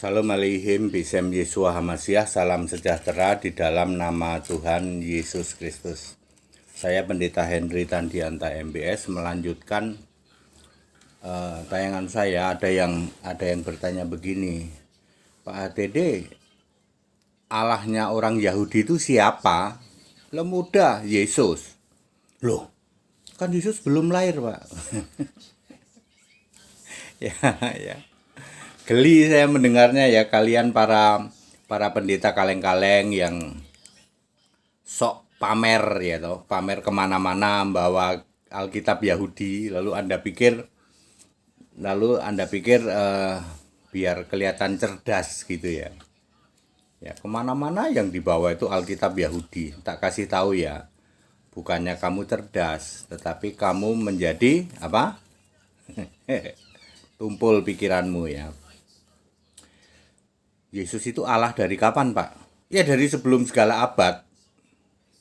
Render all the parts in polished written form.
Salam alaihim bisem Yesua Hamasiah, salam sejahtera di dalam nama Tuhan Yesus Kristus. Saya Pendeta Henry Tandianta MBS melanjutkan tayangan saya. Ada yang bertanya begini, Pak HTD, Allahnya orang Yahudi itu siapa? Lah mudah, Yesus. Loh, kan Yesus belum lahir, Pak. ya. Geli saya mendengarnya ya, kalian para pendeta kaleng-kaleng yang sok pamer ya toh, pamer kemana-mana membawa Alkitab Yahudi, lalu anda pikir biar kelihatan cerdas gitu ya. Ya kemana-mana yang dibawa itu Alkitab Yahudi. Tak kasih tahu ya, bukannya kamu cerdas, tetapi kamu menjadi apa? Tumpul pikiranmu ya. Yesus itu Allah dari kapan, Pak? Ya dari sebelum segala abad.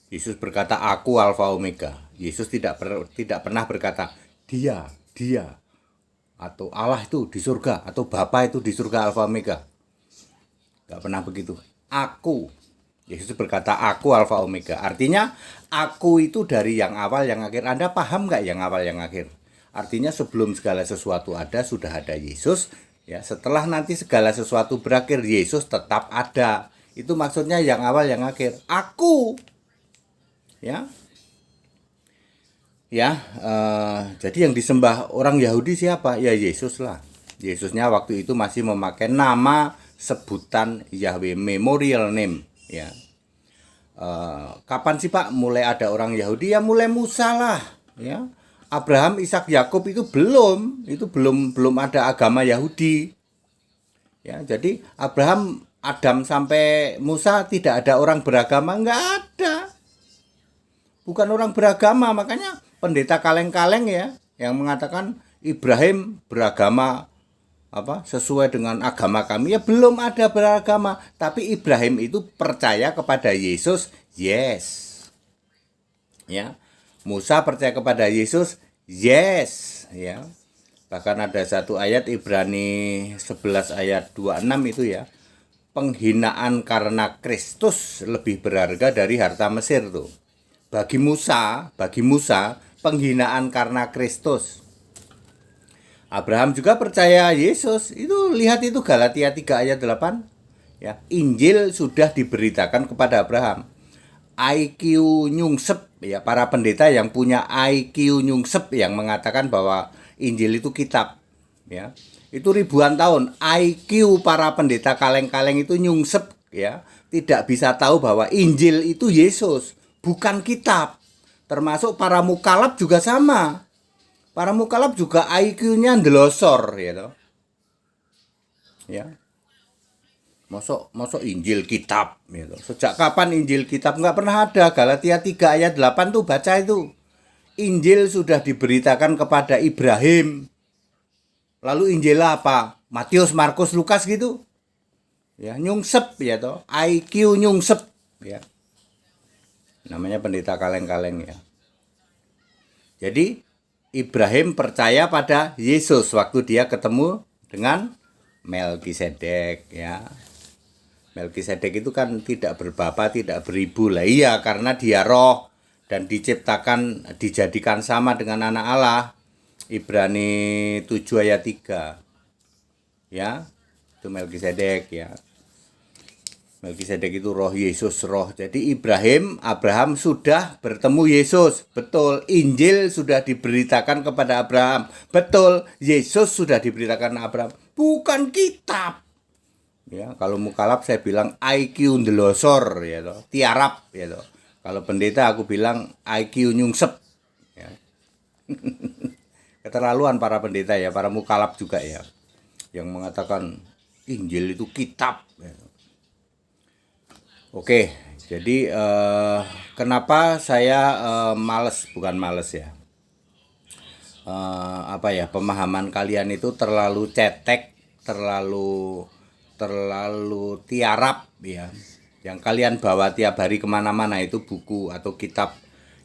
Yesus berkata, aku Alfa Omega. Yesus tidak pernah berkata, dia, atau Allah itu di surga, atau Bapa itu di surga Alfa Omega. Gak pernah begitu. Aku. Yesus berkata, aku Alfa Omega. Artinya, aku itu dari yang awal, yang akhir. Anda paham gak yang awal, yang akhir? Artinya sebelum segala sesuatu ada, sudah ada Yesus. Ya, setelah nanti segala sesuatu berakhir, Yesus tetap ada. Itu maksudnya yang awal, yang akhir. Aku. Ya. Jadi yang disembah orang Yahudi siapa? Ya Yesus lah. Yesusnya waktu itu masih memakai nama sebutan Yahweh, memorial name. Ya. Kapan sih Pak mulai ada orang Yahudi? Ya mulai Musa lah. Ya. Abraham, Ishak, Yakub itu belum ada agama Yahudi. Ya, jadi Abraham, Adam sampai Musa tidak ada orang beragama, enggak ada. Bukan orang beragama, makanya pendeta kaleng-kaleng ya yang mengatakan Ibrahim beragama sesuai dengan agama kami, ya belum ada beragama, tapi Ibrahim itu percaya kepada Yesus, yes. Ya. Musa percaya kepada Yesus, yes, ya. Bahkan ada satu ayat Ibrani 11 ayat 26 itu ya. Penghinaan karena Kristus lebih berharga dari harta Mesir tuh. Bagi Musa, penghinaan karena Kristus. Abraham juga percaya Yesus. Itu lihat itu Galatia 3 ayat 8. Ya, Injil sudah diberitakan kepada Abraham. IQ nyungsep ya, para pendeta yang punya IQ nyungsep yang mengatakan bahwa Injil itu kitab ya. Itu ribuan tahun IQ para pendeta kaleng-kaleng itu nyungsep ya, tidak bisa tahu bahwa Injil itu Yesus, bukan kitab. Termasuk para mukalaf juga sama. Para mukalaf juga IQ-nya ndelosor ya toh. Ya. Mosok Injil kitab gitu. Sejak kapan Injil kitab? Nggak pernah ada. Galatia 3 ayat 8 tuh baca itu. Injil sudah diberitakan kepada Ibrahim. Lalu Injil apa? Matius, Markus, Lukas gitu. Ya, nyungsep ya toh. IQ nyungsep ya. Namanya pendeta kaleng-kaleng ya. Jadi Ibrahim percaya pada Yesus waktu dia ketemu dengan Melkisedek ya. Melkisedek itu kan tidak berbapa, tidak beribu lah. Iya, karena dia roh dan dijadikan sama dengan anak Allah. Ibrani 7 ayat 3. Ya, itu Melkisedek ya. Melkisedek itu roh, Yesus roh. Jadi Abraham sudah bertemu Yesus. Betul, Injil sudah diberitakan kepada Abraham. Betul, Yesus sudah diberitakan Abraham. Bukan kitab. Ya, kalau mukalaf saya bilang IQ ndelosor ya toh, tiarap ya toh. Kalau pendeta aku bilang IQ nyungsep ya. Keterlaluan para pendeta ya, para mukalaf juga ya, yang mengatakan Injil itu kitab ya. Oke, jadi kenapa saya bukan males ya, pemahaman kalian itu terlalu cetek, terlalu tiarap ya. Yang kalian bawa tiap hari kemana-mana itu buku atau kitab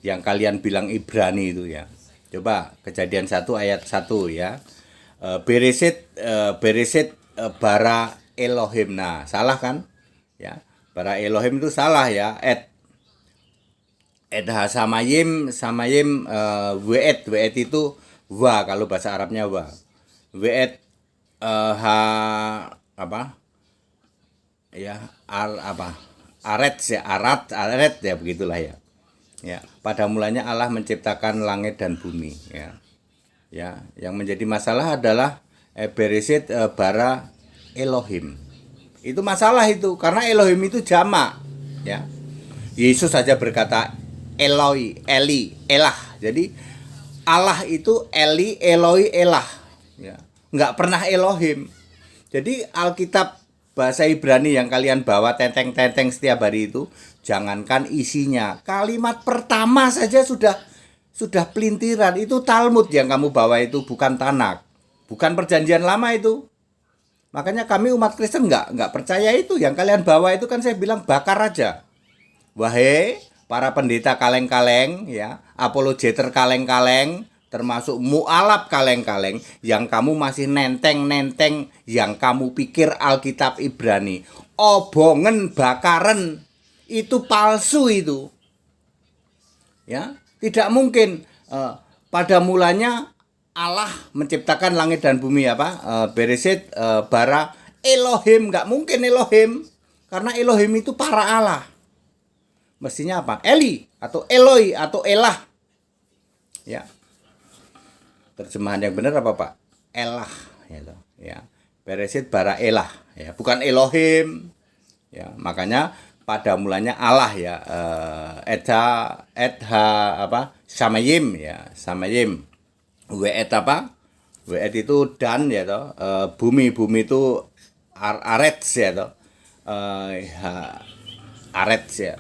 yang kalian bilang Ibrani itu ya. Coba Kejadian 1 ayat 1 ya. Beresit bara Elohim. Nah, salah kan? Ya, bara Elohim itu salah ya. Ha samayim samayim weet itu wa kalau bahasa Arabnya wa. Ha apa? Ya, aret ya begitulah ya. Ya, pada mulanya Allah menciptakan langit dan bumi ya. Ya, yang menjadi masalah adalah Beresit bara Elohim. Itu masalah itu karena Elohim itu jamak ya. Yesus saja berkata Eloi, Eli, Elah. Jadi Allah itu Eli, Eloi, Elah ya. Nggak pernah Elohim. Jadi Alkitab bahasa Ibrani yang kalian bawa tenteng-tenteng setiap hari itu, jangankan isinya, kalimat pertama saja sudah pelintiran. Itu Talmud yang kamu bawa itu, bukan Tanak, bukan perjanjian lama itu. Makanya kami umat Kristen nggak percaya itu. Yang kalian bawa itu kan saya bilang bakar aja. Wahai para pendeta kaleng-kaleng ya, apologeter kaleng-kaleng, termasuk mualaf kaleng-kaleng yang kamu masih nenteng-nenteng yang kamu pikir Alkitab Ibrani, obongen bakaran itu palsu itu. Ya, tidak mungkin pada mulanya Allah menciptakan langit dan bumi Beresit bara Elohim, nggak mungkin Elohim karena Elohim itu para Allah. Mestinya apa? Eli atau Eloi atau Elah. Ya. Terjemahan yang benar apa Pak? Elah gitu ya. Beresit bara Elah ya, bukan Elohim. Ya, makanya pada mulanya Allah ya, samayim ya, samayim. Weet itu dan ya toh, bumi itu arets ya toh. Arets ya.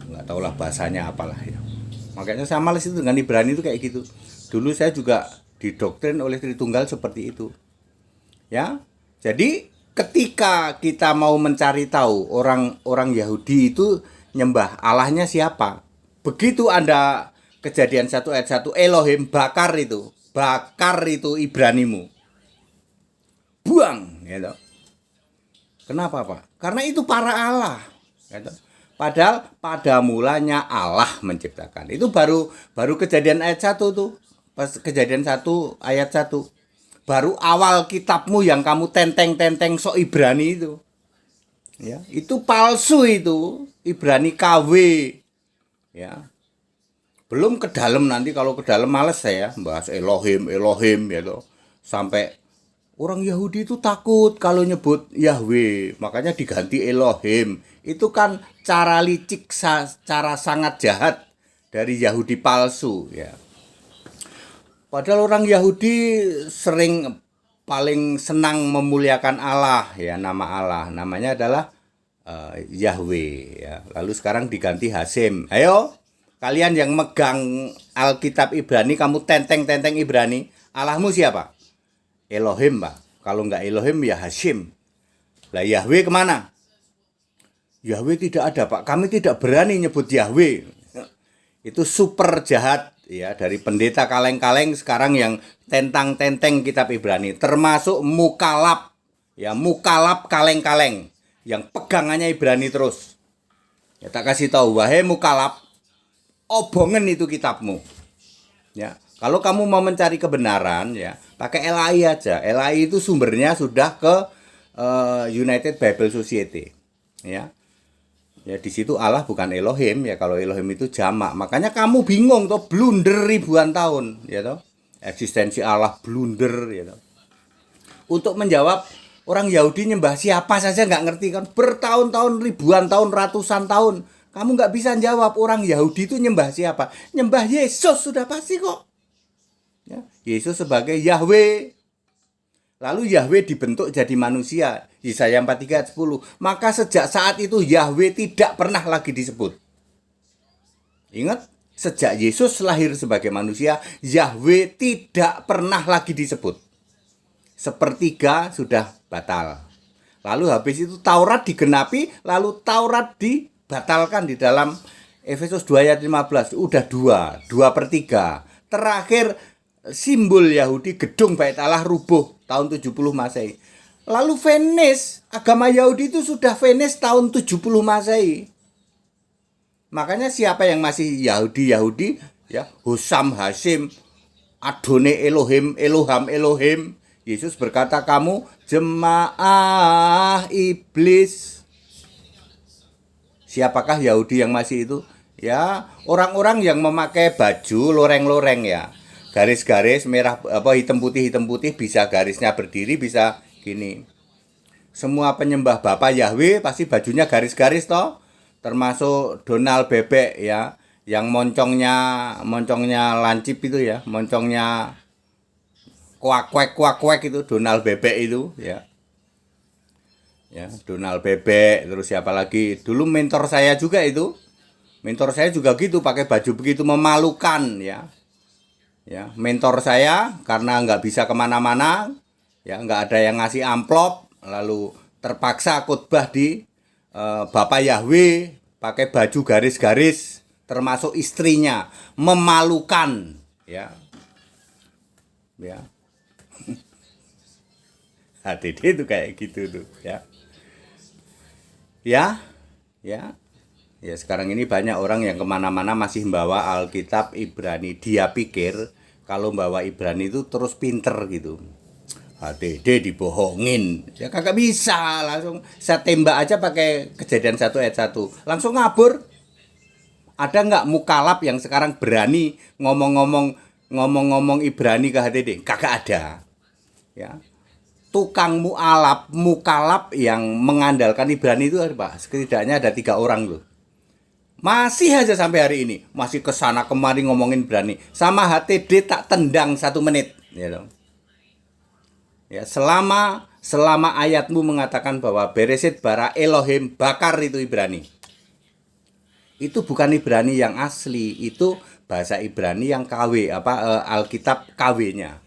Nggak tahulah bahasanya apalah ya. Makanya saya males itu dengan Ibrani itu kayak gitu. Dulu saya juga didoktrin oleh Tritunggal seperti itu. Ya. Jadi ketika kita mau mencari tahu orang Yahudi itu nyembah Allahnya siapa? Begitu Anda Kejadian 1 ayat 1 Elohim bakar itu Ibranimu. Buang gitu. Kenapa Pak? Karena itu para Allah gitu. Padahal pada mulanya Allah menciptakan. Itu baru Kejadian ayat 1 tuh. Pas Kejadian 1 ayat 1. Baru awal kitabmu yang kamu tenteng-tenteng sok Ibrani itu. Ya, itu palsu itu. Ibrani KW. Ya. Belum ke dalam, nanti kalau ke dalam males saya bahas Elohim gitu. Sampai orang Yahudi itu takut kalau nyebut Yahweh, makanya diganti Elohim. Itu kan cara licik, cara sangat jahat dari Yahudi palsu ya. Padahal orang Yahudi paling senang memuliakan Allah ya, nama Allah. Namanya adalah Yahweh ya. Lalu sekarang diganti Hasim. Ayo kalian yang megang Alkitab Ibrani, kamu tenteng-tenteng Ibrani, Allahmu siapa? Elohim Pak. Kalau nggak Elohim ya Hasim. Lah Yahweh kemana? Yahweh tidak ada Pak. Kami tidak berani nyebut Yahweh. Itu super jahat ya dari pendeta kaleng-kaleng sekarang yang tentang-tenteng kitab Ibrani. Termasuk mukalaf ya, mukalaf kaleng-kaleng yang pegangannya Ibrani terus. Ya tak kasih tahu, wahai mukalaf, obongen itu kitabmu. Ya, kalau kamu mau mencari kebenaran ya, pakai LAI aja. LAI itu sumbernya sudah ke United Bible Society. Ya. Ya di situ Allah bukan Elohim ya, kalau Elohim itu jamak. Makanya kamu bingung toh, blunder ribuan tahun ya toh. Eksistensi Allah blunder ya toh. Untuk menjawab orang Yahudi nyembah siapa saja nggak ngerti kan, bertahun-tahun, ribuan tahun, ratusan tahun. Kamu nggak bisa jawab orang Yahudi itu nyembah siapa? Nyembah Yesus sudah pasti kok. Ya, Yesus sebagai Yahweh. Lalu Yahweh dibentuk jadi manusia. Yesaya 43 ayat 10. Maka sejak saat itu Yahweh tidak pernah lagi disebut. Ingat, sejak Yesus lahir sebagai manusia, Yahweh tidak pernah lagi disebut. Sepertiga sudah batal. Lalu habis itu Taurat digenapi, lalu Taurat dibatalkan di dalam Efesus 2 ayat 15. Udah 2/3. Terakhir simbol Yahudi, gedung Bait Allah rubuh tahun 70 Masehi. Lalu finish, agama Yahudi itu sudah finish tahun 70 Masehi. Makanya siapa yang masih Yahudi ya, Husam Hasim, Adone Elohim, Eloham Elohim. Yesus berkata, kamu jemaah iblis. Siapakah Yahudi yang masih itu? Ya, orang-orang yang memakai baju loreng-loreng ya. Garis-garis merah hitam putih bisa garisnya berdiri, bisa gini. Semua penyembah Bapa Yahweh pasti bajunya garis-garis toh. Termasuk Donald Bebek ya, yang moncongnya lancip itu ya, moncongnya kuak-kuek itu Donald Bebek itu ya. Ya, Donald Bebek, terus siapa lagi? Dulu mentor saya juga itu. Mentor saya juga gitu, pakai baju begitu memalukan ya. Ya, mentor saya karena nggak bisa kemana-mana, ya nggak ada yang ngasih amplop, lalu terpaksa khotbah di Bapak Yahweh pakai baju garis-garis, termasuk istrinya, memalukan ya. Ya. HTD itu kayak gitu tuh ya. Ya, ya. Ya sekarang ini banyak orang yang kemana-mana masih membawa Alkitab Ibrani. Dia pikir kalau membawa Ibrani itu terus pinter gitu. HTD dibohongin. Ya kagak bisa, langsung saya tembak aja pakai Kejadian 1 ayat 1. Langsung ngabur. Ada nggak mukalap yang sekarang berani ngomong-ngomong Ibrani ke HTD? Kagak ada. Ya. Tukang mukalap yang mengandalkan Ibrani itu apa? Setidaknya ada 3 orang loh. Masih aja sampai hari ini masih kesana kemari ngomongin Ibrani. Sama HTD tak tendang 1 menit, ya dong. Ya, selama ayatmu mengatakan bahwa Beresit bara Elohim, bakar itu Ibrani. Itu bukan Ibrani yang asli, itu bahasa Ibrani yang KW, Alkitab KW-nya.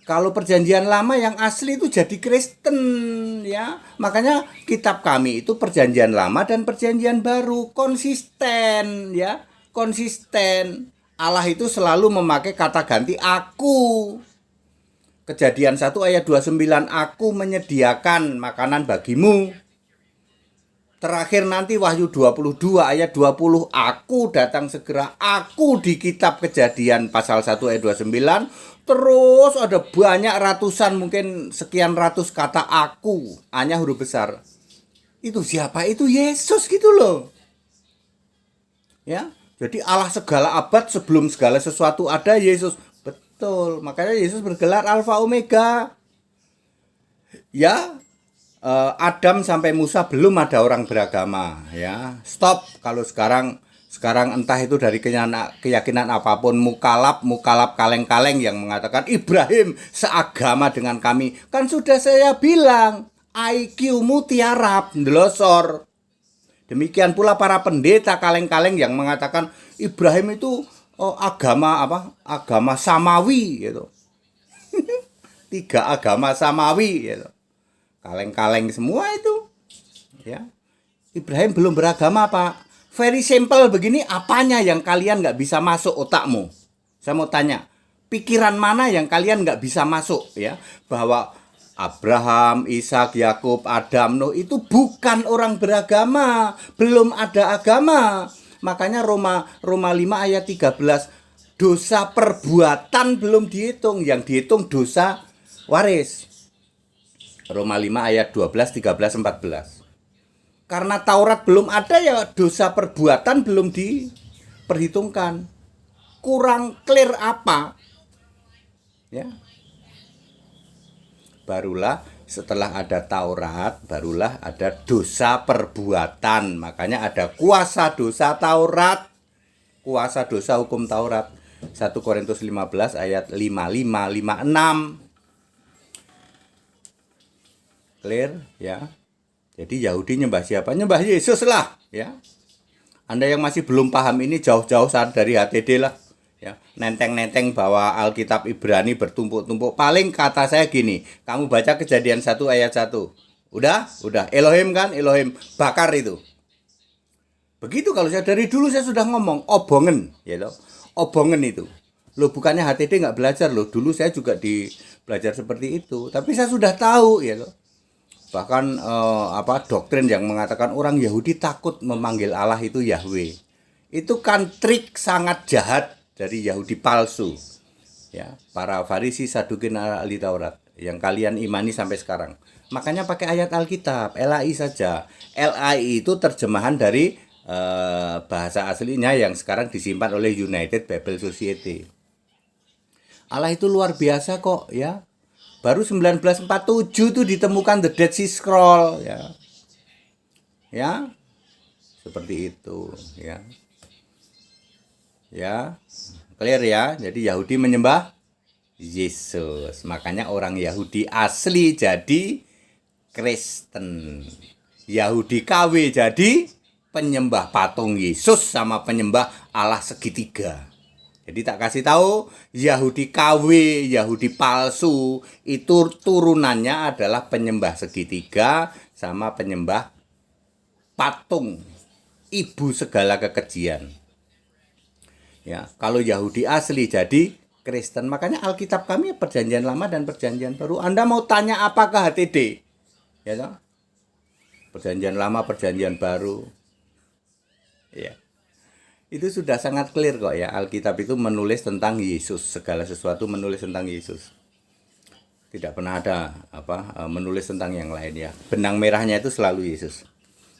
Kalau perjanjian lama yang asli itu jadi Kristen ya. Makanya kitab kami itu perjanjian lama dan perjanjian baru konsisten ya, konsisten. Allah itu selalu memakai kata ganti aku. Kejadian 1 ayat 29, aku menyediakan makanan bagimu. Terakhir nanti Wahyu 22 ayat 20, aku datang segera, aku di kitab Kejadian pasal 1 ayat 29. Terus ada banyak ratusan, mungkin sekian ratus kata aku, hanya huruf besar. Itu siapa? Itu Yesus gitu loh. Ya, jadi Allah segala abad sebelum segala sesuatu ada Yesus. Betul, makanya Yesus bergelar Alfa Omega. Ya, Adam sampai Musa belum ada orang beragama. Ya, stop. Kalau sekarang entah itu dari keyakinan apapun, mukalap kaleng-kaleng yang mengatakan Ibrahim seagama dengan kami. Kan sudah saya bilang, IQ-mu tiarap, ndelosor. Demikian pula para pendeta kaleng-kaleng yang mengatakan Ibrahim itu agama samawi gitu. 3 agama samawi gitu. Kaleng-kaleng semua itu. Ya. Ibrahim belum beragama, Pak. Very simple begini, apanya yang kalian nggak bisa masuk otakmu? Saya mau tanya, pikiran mana yang kalian nggak bisa masuk ya? Bahwa Abraham, Ishak, Yakub, Adam, Nuh itu bukan orang beragama, belum ada agama. Makanya Roma 5 ayat 13, dosa perbuatan belum dihitung, yang dihitung dosa waris. Roma 5 ayat 12, 13, 14. Karena Taurat belum ada ya dosa perbuatan belum diperhitungkan. Kurang clear apa? Ya. Barulah setelah ada Taurat, barulah ada dosa perbuatan. Makanya ada kuasa dosa Taurat, kuasa dosa hukum Taurat. 1 Korintus 15 ayat 55, 56. Clear ya. Jadi Yahudi nyembah siapa? Nyembah Yesus lah ya. Anda yang masih belum paham ini jauh-jauh saat dari HTD lah ya. Nenteng-nenteng bahwa Alkitab Ibrani bertumpuk-tumpuk. Paling kata saya gini, kamu baca Kejadian 1 ayat 1. Udah Elohim kan, Elohim bakar itu. Begitu kalau saya dari dulu saya sudah ngomong obongen ya loh. Obongen itu. Loh bukannya HTD nggak belajar loh. Dulu saya juga belajar seperti itu. Tapi saya sudah tahu ya loh. bahkan doktrin yang mengatakan orang Yahudi takut memanggil Allah itu Yahweh. Itu kan trik sangat jahat dari Yahudi palsu. Ya, para Farisi, Sadukin, ahli Taurat yang kalian imani sampai sekarang. Makanya pakai ayat Alkitab, LAI saja. LAI itu terjemahan dari bahasa aslinya yang sekarang disimpan oleh United Bible Society. Allah itu luar biasa kok, ya. Baru 1947 tuh ditemukan The Dead Sea Scroll, ya. Ya. Seperti itu, ya. Ya. Clear ya. Jadi Yahudi menyembah Yesus. Makanya orang Yahudi asli jadi Kristen. Yahudi KW jadi penyembah patung Yesus sama penyembah Allah segitiga. Jadi tak kasih tahu, Yahudi KW, Yahudi palsu itu turunannya adalah penyembah segitiga sama penyembah patung, ibu segala kekejian. Ya, kalau Yahudi asli jadi Kristen. Makanya Alkitab kami Perjanjian Lama dan Perjanjian Baru. Anda mau tanya apakah HTD? Ya toh? Perjanjian Lama, Perjanjian Baru. Ya. Itu sudah sangat clear kok ya. Alkitab itu menulis tentang Yesus, segala sesuatu menulis tentang Yesus. Tidak pernah ada menulis tentang yang lain ya. Benang merahnya itu selalu Yesus.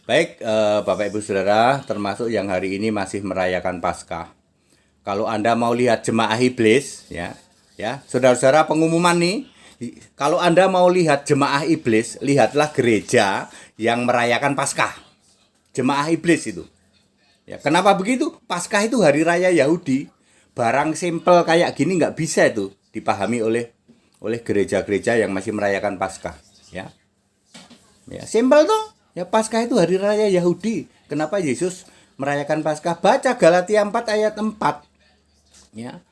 Baik, Bapak Ibu Saudara, termasuk yang hari ini masih merayakan Paskah. Kalau Anda mau lihat jemaah iblis, ya, saudara-saudara, pengumuman nih. Kalau Anda mau lihat jemaah iblis, lihatlah gereja yang merayakan Paskah. Jemaah iblis itu. Ya, kenapa begitu? Paskah itu hari raya Yahudi. Barang simpel kayak gini nggak bisa itu dipahami oleh gereja-gereja yang masih merayakan Paskah. Ya, simpel tuh. Ya, Paskah itu hari raya Yahudi. Kenapa Yesus merayakan Paskah? Baca Galatia 4 ayat 4. Ya,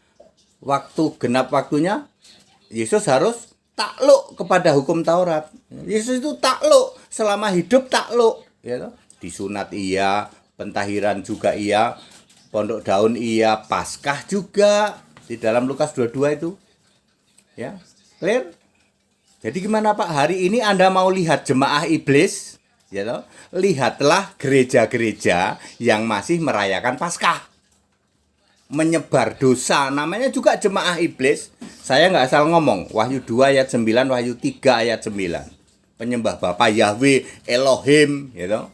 waktu genap waktunya Yesus harus takluk kepada hukum Taurat. Yesus itu takluk selama hidup, takluk. Ya, disunat iya. Pentahiran juga iya, pondok daun iya, Paskah juga di dalam Lukas 22 itu. Ya, clear? Jadi gimana Pak? Hari ini Anda mau lihat jemaah iblis, ya toh? Lihatlah gereja-gereja yang masih merayakan Paskah. Menyebar dosa, namanya juga jemaah iblis. Saya nggak asal ngomong, Wahyu 2 ayat 9, Wahyu 3 ayat 9. Penyembah Bapa Yahweh, Elohim, ya toh?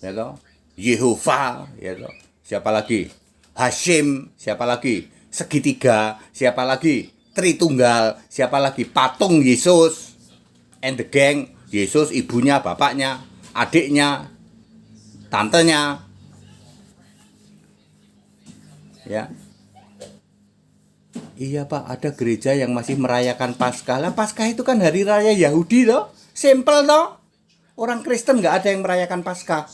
Ya toh? Yehova, ya toh. Siapa lagi? Hashim, siapa lagi? Segitiga, siapa lagi? Tritunggal, siapa lagi? Patung Yesus and the gang. Yesus, ibunya, bapaknya, adiknya, tantenya. Ya. Iya Pak, ada gereja yang masih merayakan Paskah. Lah Paskah itu kan hari raya Yahudi toh. Simple toh. Orang Kristen nggak ada yang merayakan Paskah.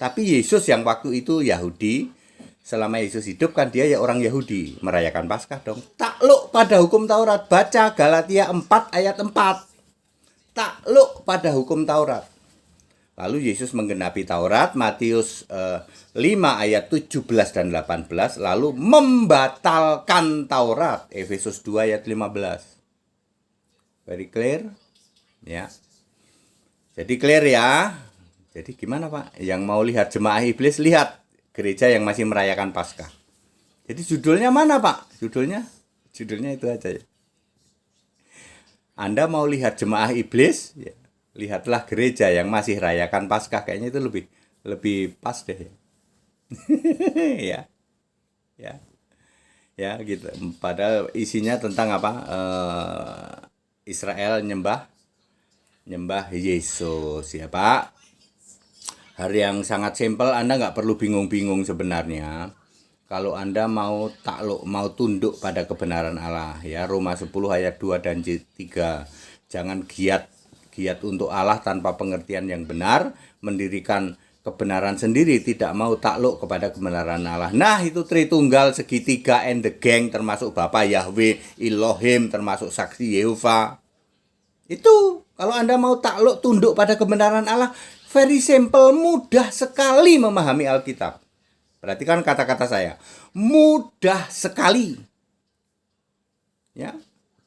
Tapi Yesus yang waktu itu Yahudi, selama Yesus hidup kan dia ya orang Yahudi, merayakan Paskah dong. Takluk pada hukum Taurat, baca Galatia 4 ayat 4. Takluk pada hukum Taurat. Lalu Yesus menggenapi Taurat, Matius 5 ayat 17 dan 18, lalu membatalkan Taurat, Efesus 2 ayat 15. Very clear? Ya. Jadi clear ya. Jadi gimana Pak? Yang mau lihat jemaah iblis, lihat gereja yang masih merayakan Paskah. Jadi judulnya mana Pak? Judulnya itu aja ya. Anda mau lihat jemaah iblis, ya, lihatlah gereja yang masih rayakan Paskah. Kayaknya itu lebih pas deh ya. Ya. Ya. Ya gitu. Padahal isinya tentang apa? Israel nyembah Yesus ya Pak. Hari yang sangat simpel, Anda nggak perlu bingung-bingung sebenarnya. Kalau Anda mau takluk, mau tunduk pada kebenaran Allah, ya Roma 10 ayat 2 dan 3. Jangan giat untuk Allah tanpa pengertian yang benar, mendirikan kebenaran sendiri, tidak mau takluk kepada kebenaran Allah. Nah, itu Tritunggal, segitiga and the gang, termasuk Bapa Yahweh, Elohim, termasuk saksi Yehova. Itu kalau Anda mau takluk, tunduk pada kebenaran Allah, very simple, mudah sekali memahami Alkitab. Perhatikan kata-kata saya, mudah sekali. Ya,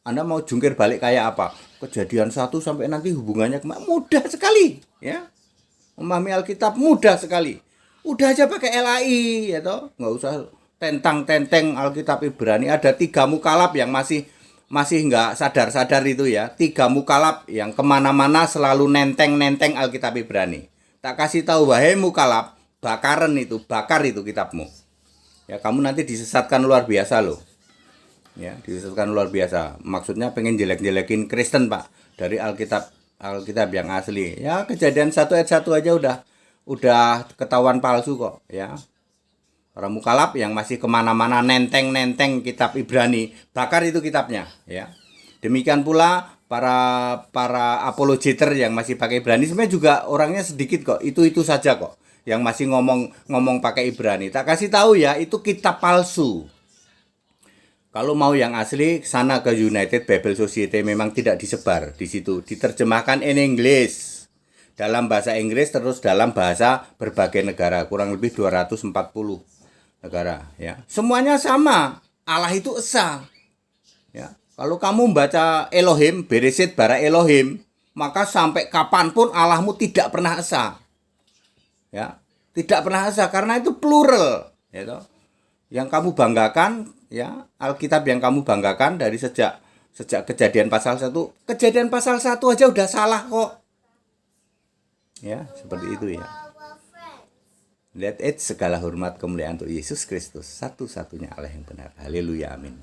Anda mau jungkir balik kayak apa? Kejadian 1 sampai nanti hubungannya kemana? Mudah sekali, ya. Memahami Alkitab mudah sekali. Udah aja pakai LAI, ya toh. Nggak usah tentang-tenteng Alkitab Ibrani. Ada 3 mukalab yang masih nggak sadar-sadar itu ya. 3 mukalab yang kemana-mana selalu nenteng-nenteng Alkitab Ibrani. Tak kasih tahu, wahai mukalab, bakar itu kitabmu. Ya, kamu nanti disesatkan luar biasa loh. Ya, disesatkan luar biasa. Maksudnya pengen jelek-jelekin Kristen, Pak, dari Alkitab yang asli. Ya, Kejadian 1 ayat 1 aja udah ketahuan palsu kok, ya. Para mukalab yang masih kemana-mana nenteng-nenteng kitab Ibrani, bakar itu kitabnya, ya. Demikian pula para apologeter yang masih pakai Ibrani, sebenarnya juga orangnya sedikit kok, itu saja kok yang masih ngomong pakai Ibrani. Tak kasih tahu ya, itu kitab palsu. Kalau mau yang asli, sana ke United Bible Society, memang tidak disebar di situ, diterjemahkan in English, dalam bahasa Inggris, terus dalam bahasa berbagai negara, kurang lebih 240 negara, ya. Semuanya sama, Allah itu esa, ya. Kalau kamu membaca Elohim, Bereshit bara Elohim, maka sampai kapanpun Allahmu tidak pernah esa, ya. Tidak pernah esa, karena itu plural, ya toh. Yang kamu banggakan, ya, Alkitab yang kamu banggakan dari sejak Kejadian pasal 1, Kejadian pasal 1 aja udah salah kok. Ya, seperti itu ya. Let it segala hormat kemuliaan untuk Yesus Kristus, satu-satunya Allah yang benar. Haleluya, amin.